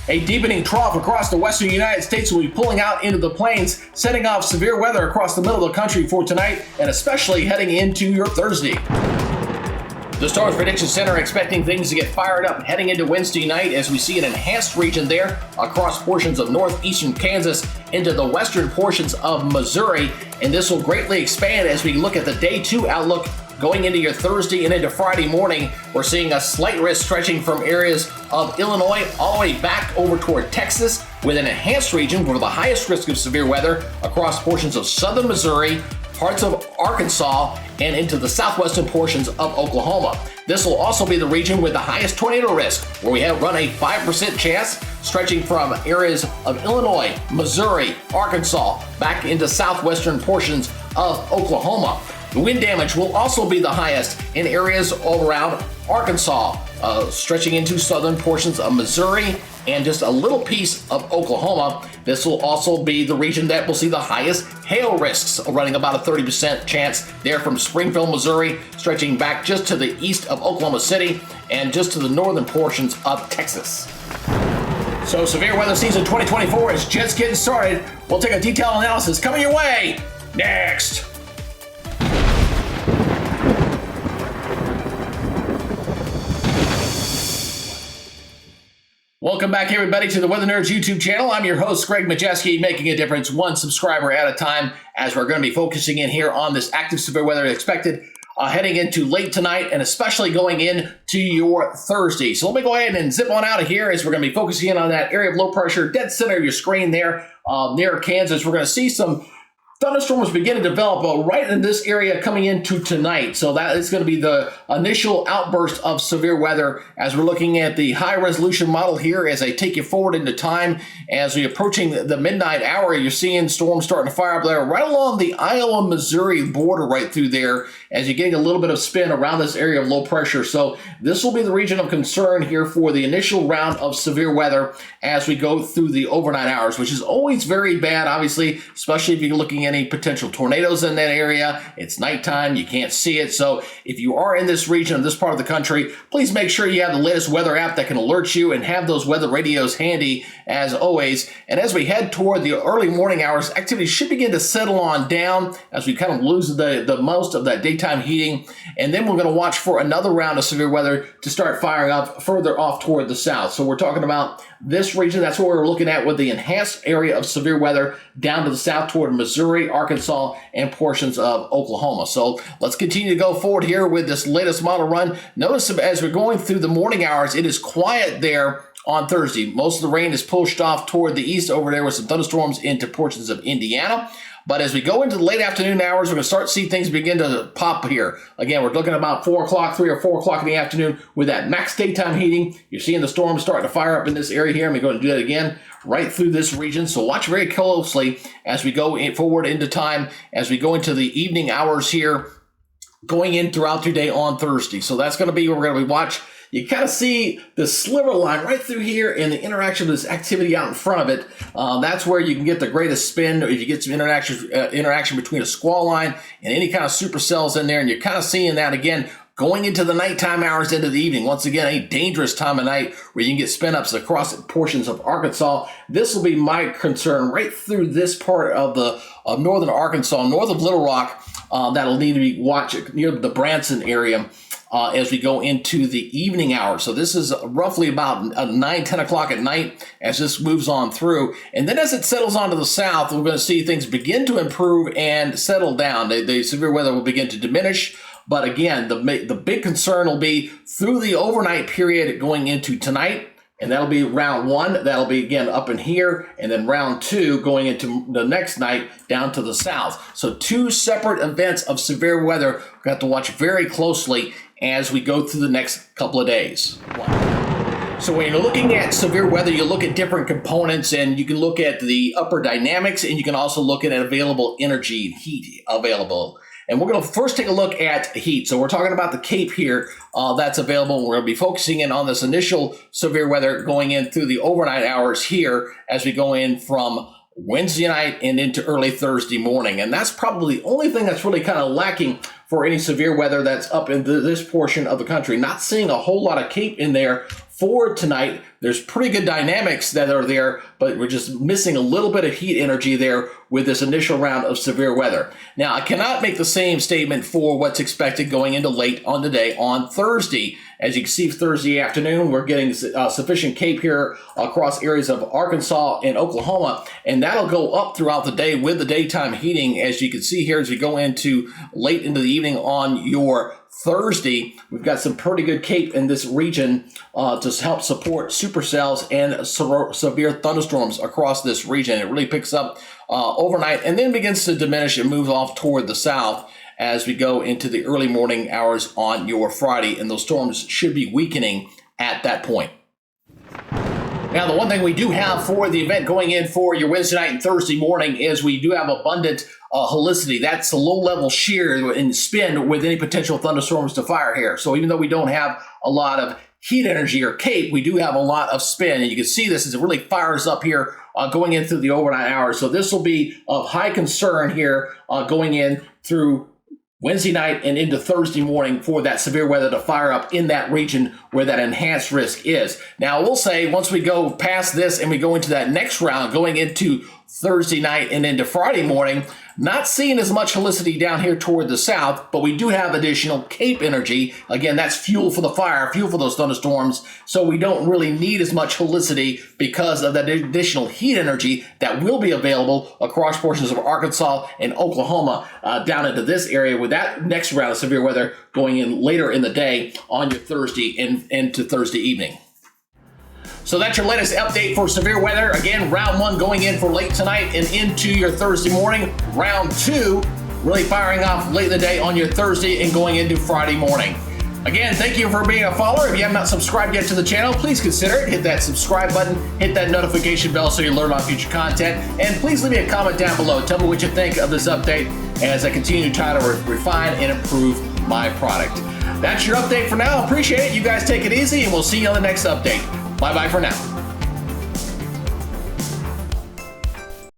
A deepening trough across the western United States will be pulling out into the plains, setting off severe weather across the middle of the country for tonight, and especially heading into your Thursday. The Storms Prediction Center are expecting things to get fired up heading into Wednesday night as we see an enhanced region there across portions of northeastern Kansas into the western portions of Missouri, and this will greatly expand as we look at the Day 2 outlook. Going into your Thursday and into Friday morning, we're seeing a slight risk stretching from areas of Illinois all the way back over toward Texas, with an enhanced region for the highest risk of severe weather across portions of southern Missouri, parts of Arkansas, and into the southwestern portions of Oklahoma. This will also be the region with the highest tornado risk, where we have run a 5% chance stretching from areas of Illinois, Missouri, Arkansas, back into southwestern portions of Oklahoma. The wind damage will also be the highest in areas all around Arkansas, stretching into southern portions of Missouri and just a little piece of Oklahoma. This will also be the region that will see the highest hail risks, running about a 30% chance there from Springfield, Missouri, stretching back just to the east of Oklahoma City and just to the northern portions of Texas. So severe weather season 2024 is just getting started. We'll take a detailed analysis coming your way next. Welcome back, everybody, to the Weather Nerds YouTube channel. I'm your host, Greg Majeski, making a difference one subscriber at a time, as we're going to be focusing in here on this active severe weather expected heading into late tonight and especially going into your Thursday. So let me go ahead and zip on out of here as we're going to be focusing in on that area of low pressure, dead center of your screen there near Kansas. We're going to see some thunderstorms begin to develop right in this area coming into tonight. So that is going to be the initial outburst of severe weather as we're looking at the high resolution model here as I take you forward into time. As we're approaching the midnight hour, you're seeing storms starting to fire up there right along the Iowa-Missouri border right through there as you're getting a little bit of spin around this area of low pressure. So this will be the region of concern here for the initial round of severe weather as we go through the overnight hours, which is always very bad, obviously, especially if you're looking at any potential tornadoes in that area. It's nighttime, you can't see it. So if you are in this region, this part of the country, please make sure you have the latest weather app that can alert you and have those weather radios handy as always. And as we head toward the early morning hours, activity should begin to settle on down as we kind of lose the most of that daytime heating. And then we're going to watch for another round of severe weather to start firing up further off toward the south. So we're talking about this region. That's what we're looking at with the enhanced area of severe weather down to the south toward Missouri, Arkansas, and portions of Oklahoma. So let's continue to go forward here with this latest model run. Notice as we're going through the morning hours, it is quiet there on Thursday. Most of the rain is pushed off toward the east over there with some thunderstorms into portions of Indiana. But as we go into the late afternoon hours, we're going to start to see things begin to pop here. Again, we're looking at about 4 o'clock, 3 or 4 o'clock in the afternoon with that max daytime heating. You're seeing the storms starting to fire up in this area here. I'm going to do that again right through this region. So watch very closely as we go forward into time, as we go into the evening hours here, going in throughout your day on Thursday. So that's going to be where we're going to be watch. You kind of see the sliver line right through here and the interaction of this activity out in front of it. That's where you can get the greatest spin if you get some interaction between a squall line and any kind of supercells in there. And you're kind of seeing that again going into the nighttime hours into the evening. Once again, a dangerous time of night where you can get spin ups across portions of Arkansas. This will be my concern right through this part of northern Arkansas, north of Little Rock. That'll need to be watched near the Branson area. As we go into the evening hours. So this is roughly about 9, 10 o'clock at night as this moves on through. And then as it settles onto the south, we're going to see things begin to improve and settle down. The severe weather will begin to diminish. But again, the big concern will be through the overnight period going into tonight. And that'll be round 1. That'll be, again, up in here. And then round 2 going into the next night down to the south. So 2 separate events of severe weather. We have to watch very closely as we go through the next couple of days. So when you're looking at severe weather, you look at different components, and you can look at the upper dynamics, and you can also look at available energy and heat available. And we're going to first take a look at heat. So we're talking about the CAPE here that's available. We're going to be focusing in on this initial severe weather going in through the overnight hours here as we go in from Wednesday night and into early Thursday morning. And that's probably the only thing that's really kind of lacking for any severe weather that's up in this portion of the country. Not seeing a whole lot of CAPE in there for tonight. There's pretty good dynamics that are there, but we're just missing a little bit of heat energy there with this initial round of severe weather. Now, I cannot make the same statement for what's expected going into late on the day on Thursday. As you can see, Thursday afternoon, we're getting sufficient CAPE here across areas of Arkansas and Oklahoma, and that'll go up throughout the day with the daytime heating. As you can see here, as we go into late into the evening on your Thursday, we've got some pretty good CAPE in this region to help support supercells and severe thunderstorms across this region. It really picks up overnight and then begins to diminish and move off toward the south as we go into the early morning hours on your Friday, and those storms should be weakening at that point. Now, the one thing we do have for the event going in for your Wednesday night and Thursday morning is we do have abundant Helicity. That's a low-level shear and spin with any potential thunderstorms to fire here. So even though we don't have a lot of heat energy or CAPE, we do have a lot of spin. And you can see this as it really fires up here going in through the overnight hours. So this will be of high concern here going in through Wednesday night and into Thursday morning for that severe weather to fire up in that region where that enhanced risk is. Now, we'll say once we go past this and we go into that next round, going into Thursday night and into Friday morning, not seeing as much Helicity down here toward the south, but we do have additional CAPE energy. Again, that's fuel for the fire, fuel for those thunderstorms. So we don't really need as much Helicity because of that additional heat energy that will be available across portions of Arkansas and Oklahoma down into this area with that next round of severe weather going in later in the day on your Thursday and into Thursday evening. So that's your latest update for severe weather. Again, round one going in for late tonight and into your Thursday morning. Round two really firing off late in the day on your Thursday and going into Friday morning. Again, thank you for being a follower. If you have not subscribed yet to the channel, please consider it. Hit that subscribe button, hit that notification bell so you learn about future content. And please leave me a comment down below. Tell me what you think of this update as I continue to try to refine and improve my product. That's your update for now. Appreciate it. You guys take it easy, and we'll see you on the next update. Bye-bye for now.